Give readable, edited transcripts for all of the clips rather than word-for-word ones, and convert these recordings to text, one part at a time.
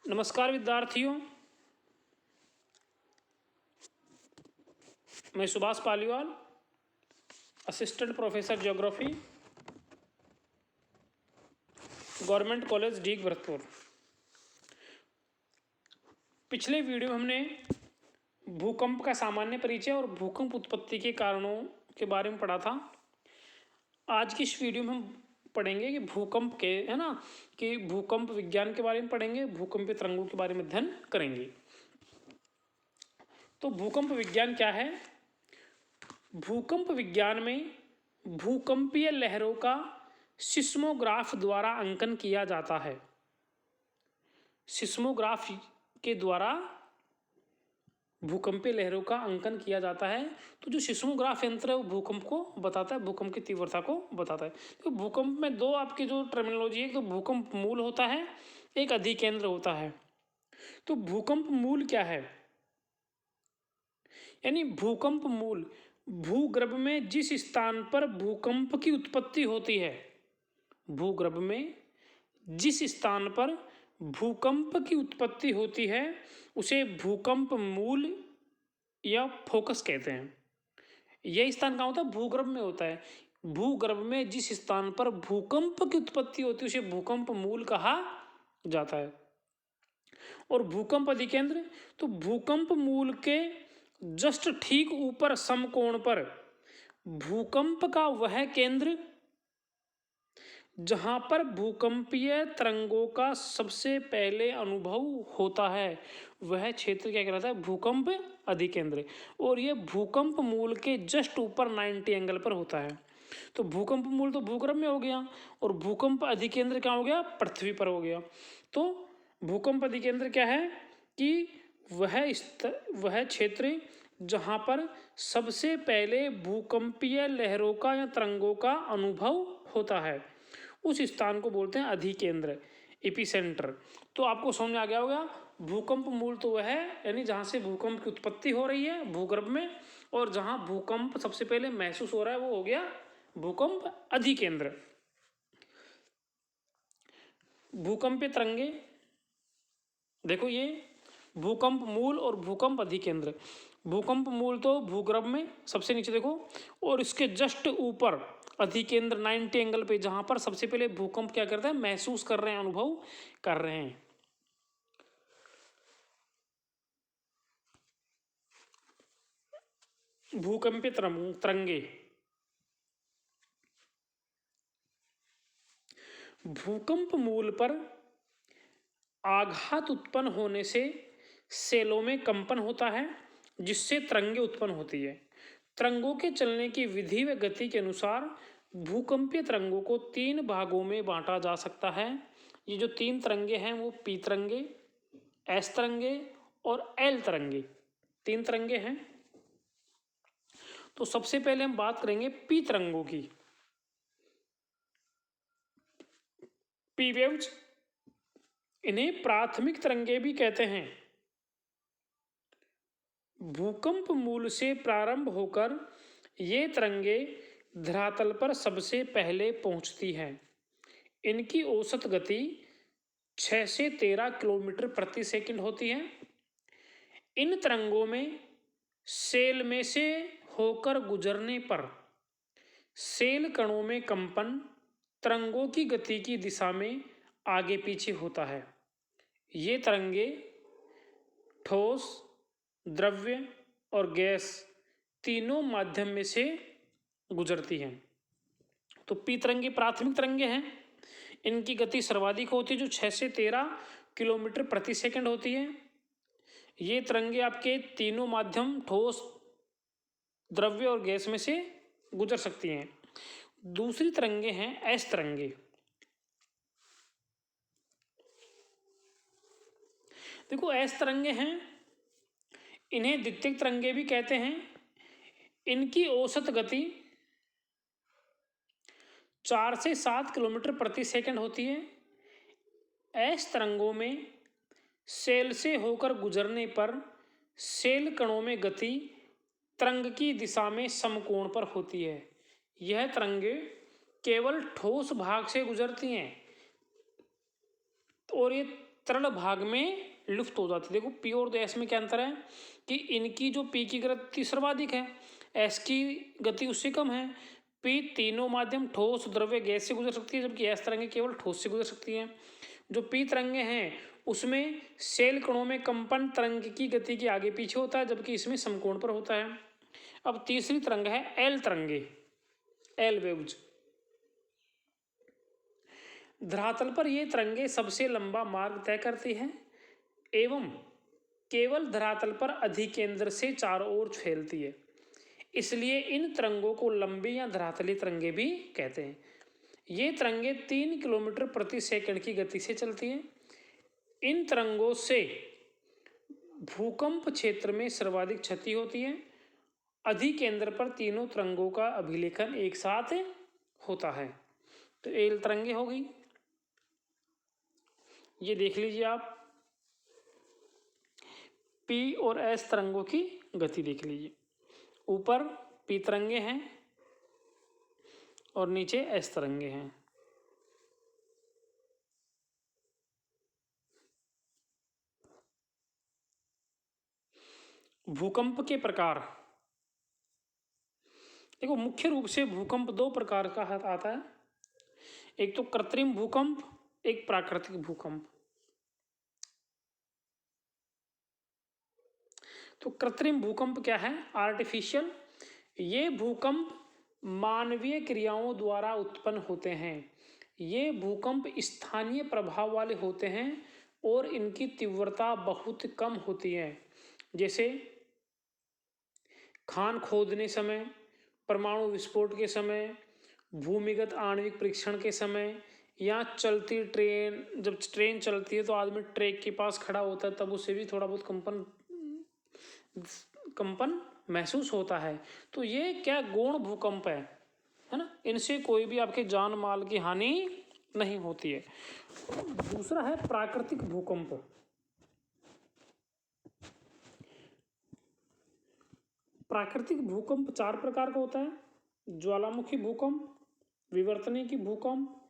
नमस्कार विद्यार्थियों, मैं Subhash Paliwal, assistant professor geography, government college Deeg Bharatpur. पिछले वीडियो में हमने भूकंप का सामान्य परिचय और भूकंप उत्पत्ति के कारणों के बारे में पढ़ा था। आज की इस वीडियो में हम पढ़ेंगे कि भूकंप के कि भूकंप विज्ञान के बारे में पढ़ेंगे, भूकंपीय तरंगों के बारे में अध्ययन करेंगे। तो भूकंप विज्ञान क्या है? भूकंप विज्ञान में भूकंपीय लहरों का सिस्मोग्राफ द्वारा अंकन किया जाता है। सिस्मोग्राफ के द्वारा भूकंपीय लहरों का अंकन किया जाता है। तो जो सिस्मोग्राफ यंत्र है वो भूकंप को बताता है, भूकंप की तीव्रता को बताता है। तो भूकंप में दो आपकी जो टर्मिनोलॉजी है, तो भूकंप मूल होता है, एक अधिकेंद्र होता है। तो भूकंप मूल क्या है? यानी भूकंप मूल भूगर्भ में जिस स्थान पर भूकंप की उत्पत्ति होती है, भूगर्भ में जिस स्थान पर भूकंप की उत्पत्ति होती है उसे भूकंप मूल या फोकस कहते हैं। यह स्थान कहाँ होता है? भूगर्भ में होता है। भूगर्भ में जिस स्थान पर भूकंप की उत्पत्ति होती है उसे भूकंप मूल कहा जाता है। और भूकंप अधिकेंद्र, तो भूकंप मूल के जस्ट ठीक ऊपर समकोण पर भूकंप का वह केंद्र जहां पर भूकंपीय तरंगों का सबसे पहले अनुभव होता है वह क्षेत्र क्या कहलाता है? भूकंप अधिकेंद्र। और यह भूकंप मूल के जस्ट ऊपर 90 एंगल पर होता है। तो भूकंप मूल तो भूगर्भ में हो गया और भूकंप अधिकेंद्र क्या हो गया? पृथ्वी पर हो गया। तो भूकंप अधिकेंद्र क्या है कि वह क्षेत्र जहां पर सबसे पहले भूकंपीय लहरों का या तरंगों का अनुभव होता है उस स्थान को बोलते हैं अधिकेंद्र, एपिसेंटर। तो आपको समझ में आ गया होगा, भूकंप मूल तो वह है यानी जहां से भूकंप की उत्पत्ति हो रही है भूगर्भ में, और जहां भूकंप सबसे पहले महसूस हो रहा है वो हो गया भूकंप अधिकेंद्र। भूकंपीय तरंगे देखो, ये भूकंप मूल और भूकंप अधिकेंद्र। भूकंप मूल तो भूगर्भ में सबसे नीचे देखो, और इसके जस्ट ऊपर अधिकेंद्र 90 एंगल पे जहां पर सबसे पहले भूकंप क्या करता है? महसूस कर रहे हैं, अनुभव कर रहे हैं। भूकंपीय तरंगे भूकंप मूल पर आघात उत्पन्न होने से सेलों में कंपन होता है जिससे तरंगे उत्पन्न होती है। तरंगों के चलने की विधि व गति के अनुसार भूकंपीय तरंगों को 3 भागों में बांटा जा सकता है। ये जो 3 तरंगे हैं वो पी तरंगे, एस तरंगे और एल तरंगे, 3 तरंगे हैं। तो सबसे पहले हम बात करेंगे पी तरंगों की। पी वेव्स, इन्हें प्राथमिक तरंगे भी कहते हैं। भूकंप मूल से प्रारंभ होकर ये तरंगे धरातल पर सबसे पहले पहुंचती हैं। इनकी औसत गति 6 से 13 किलोमीटर प्रति सेकंड होती है। इन तरंगों में सेल में से होकर गुजरने पर सेल कणों में कंपन तरंगों की गति की दिशा में आगे पीछे होता है। ये तरंगे ठोस, द्रव्य और गैस तीनों माध्यम में से गुजरती हैं। तो पी तरंगे प्राथमिक तरंगे हैं। इनकी गति सर्वाधिक होती है जो 6 से 13 किलोमीटर प्रति सेकंड होती है। ये तरंगे आपके तीनों माध्यम ठोस, द्रव्य और गैस में से गुजर सकती हैं। दूसरी तरंगे हैं एस तरंगे। देखो, एस तरंगे हैं, इन्हें द्वितीयक तरंगे भी कहते हैं। इनकी औसत गति 4 से 7 किलोमीटर प्रति सेकंड होती है। एस तरंगों में सेल से होकर गुजरने पर सेल कणों में गति तरंग की दिशा में समकोण पर होती है। यह तरंगे केवल ठोस भाग से गुजरती हैं और ये तरल भाग में लुप्त हो जाती है। देखो पी और एस में क्या अंतर है कि इनकी जो पी की गति सर्वाधिक है, एस की गति उससे कम है। पी तीनों माध्यम ठोस, द्रव्य, गैस से गुजर सकती है, जबकि एस तरंगें केवल ठोस से गुजर सकती हैं। जो पी तरंगे हैं उसमें सेल कणों में कंपन तरंग की गति के आगे पीछे होता है, जबकि इसमें समकोण पर होता है। अब तीसरी तरंग है एल तरंगे, एल वेव्स। धरातल पर ये तरंगे सबसे लंबा मार्ग तय करती हैं एवं केवल धरातल पर अधिकेंद्र से चारों ओर फैलती है, इसलिए इन तरंगों को लंबी या धरातली तरंगे भी कहते हैं। ये तरंगे 3 किलोमीटर प्रति सेकंड की गति से चलती हैं। इन तरंगों से भूकंप क्षेत्र में सर्वाधिक क्षति होती है। अधिकेंद्र पर तीनों तरंगों का अभिलेखन एक साथ होता है। तो एल तरंगे हो गई, ये देख लीजिए आप। पी और एस तरंगों की गति देख लीजिए, ऊपर पी तरंगे हैं और नीचे एस तरंगे हैं। भूकंप के प्रकार, देखो मुख्य रूप से भूकंप दो प्रकार का आता है, एक तो कृत्रिम भूकंप, एक प्राकृतिक भूकंप। तो कृत्रिम भूकंप क्या है? आर्टिफिशियल। ये भूकंप मानवीय क्रियाओं द्वारा उत्पन्न होते हैं। ये भूकंप स्थानीय प्रभाव वाले होते हैं और इनकी तीव्रता बहुत कम होती है, जैसे खान खोदने समय, परमाणु विस्फोट के समय, भूमिगत आणविक परीक्षण के समय, या चलती ट्रेन, जब ट्रेन चलती है तो आदमी ट्रैक के पास खड़ा होता है तब उसे भी थोड़ा बहुत कंपन महसूस होता है। तो ये क्या गौण भूकंप है ना, इनसे कोई भी आपके जान माल की हानि नहीं होती है। दूसरा है प्राकृतिक भूकंप। प्राकृतिक भूकंप 4 प्रकार का होता है: ज्वालामुखी भूकंप, विवर्तनिकी भूकंप,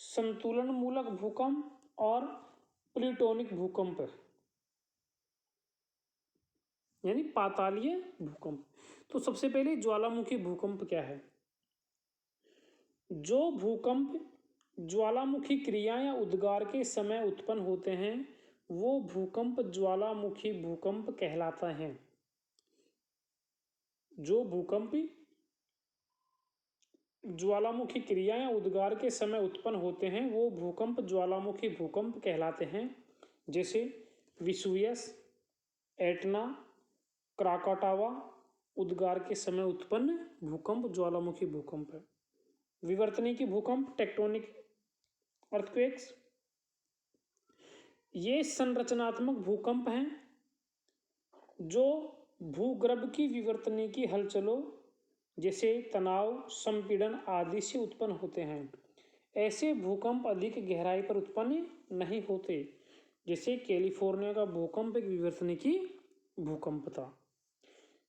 संतुलन मूलक भूकंप और प्लूटोनिक भूकंप, यानी पातालीय भूकंप। तो सबसे पहले ज्वालामुखी भूकंप क्या है? जो भूकंप ज्वालामुखी क्रिया या उद्गार के समय उत्पन्न होते हैं वो भूकंप ज्वालामुखी भूकंप कहलाता है। जो भूकंप ज्वालामुखी क्रिया या उद्गार के समय उत्पन्न होते हैं वो भूकंप ज्वालामुखी भूकंप कहलाते हैं, जैसे विसुवियस, एटना, क्राकाटावा उद्गार के समय उत्पन्न भूकंप ज्वालामुखी भूकंप है। विवर्तनिकी भूकंप, टेक्टोनिक अर्थक्वेक्स, ये संरचनात्मक भूकंप हैं जो भूगर्भ की विवर्तनिकी हलचलों जैसे तनाव, संपीड़न आदि से उत्पन्न होते हैं। ऐसे भूकंप अधिक गहराई पर उत्पन्न नहीं होते, जैसे कैलिफोर्निया का भूकंप एक विवर्तनिकी भूकंप था।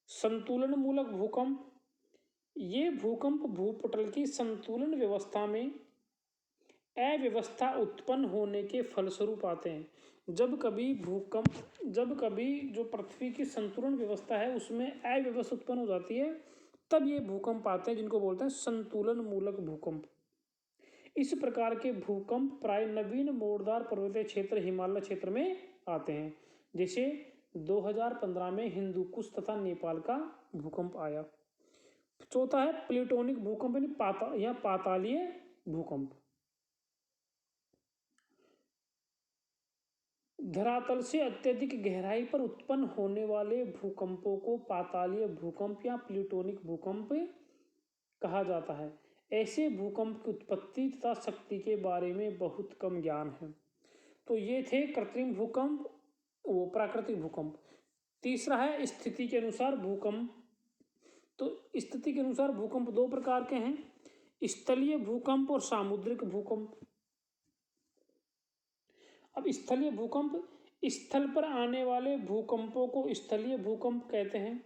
संतुलन मूलक भूकंप, ये भूकंप भूपटल की संतुलन व्यवस्था में अव्यवस्था उत्पन्न होने के फलस्वरूप आते हैं। जब कभी जो पृथ्वी की संतुलन व्यवस्था है उसमें अव्यवस्था उत्पन्न हो जाती है तब ये भूकंप आते हैं, जिनको बोलते हैं संतुलन मूलक भूकंप। इस प्रकार के भूकंप प्राय नवीन मोड़दार पर्वतीय क्षेत्र, हिमालय क्षेत्र में आते हैं, जैसे 2015 में हिंदुकुश तथा नेपाल का भूकंप आया। चौथा है प्लूटोनिक भूकंप, यानी पातालीय भूकंप। धरातल से अत्यधिक गहराई पर उत्पन्न होने वाले भूकंपों को पातालीय भूकंप या प्लूटोनिक भूकंप कहा जाता है। ऐसे भूकंप की उत्पत्ति तथा शक्ति के बारे में बहुत कम ज्ञान है। तो ये थे कृत्रिम भूकंप, वो प्राकृतिक भूकंप। तीसरा है स्थिति के अनुसार भूकंप। तो स्थिति के अनुसार भूकंप 2 प्रकार के हैं: स्थलीय भूकंप और सामुद्रिक भूकंप। अब स्थलीय भूकंप, स्थल पर आने वाले भूकंपों को स्थलीय भूकंप कहते हैं,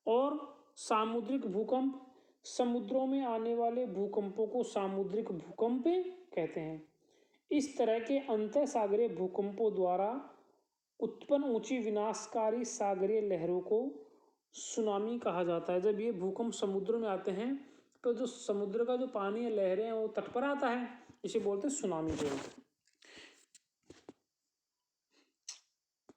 और सामुद्रिक भूकंप, समुद्रों में आने वाले भूकंपों को सामुद्रिक भूकंप कहते हैं। इस तरह के अंतः सागरीय भूकंपों द्वारा उत्पन्न ऊंची विनाशकारी सागरीय लहरों को सुनामी कहा जाता है। जब ये भूकंप समुद्र में आते हैं तो जो समुद्र का जो पानी है, लहरें हैं, वो तट पर आता है, इसे बोलते हैं सुनामी बोलते हैं।